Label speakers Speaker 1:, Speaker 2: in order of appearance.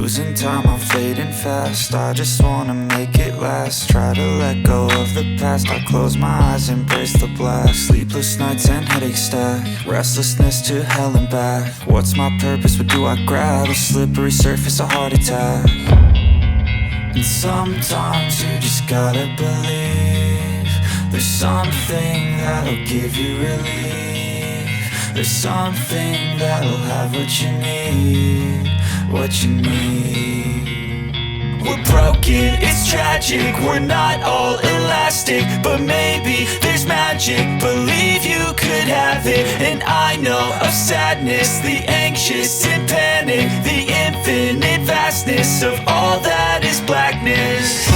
Speaker 1: Losing time, I'm fading fast. I just wanna make it last. Try to let go of the past. I close my eyes, embrace the blast. Sleepless nights and headache stack. Restlessness to hell and back. What's my purpose, what do I grab? A slippery surface, a heart attack. And sometimes you just gotta believe there's something that'll give you relief. There's something that'll have what you need, what you need. We're broken, it's tragic, we're not all elastic, but maybe there's magic. Believe you could have it. And I know of sadness, the anxious and panic, the infinite vastness of all that is blackness.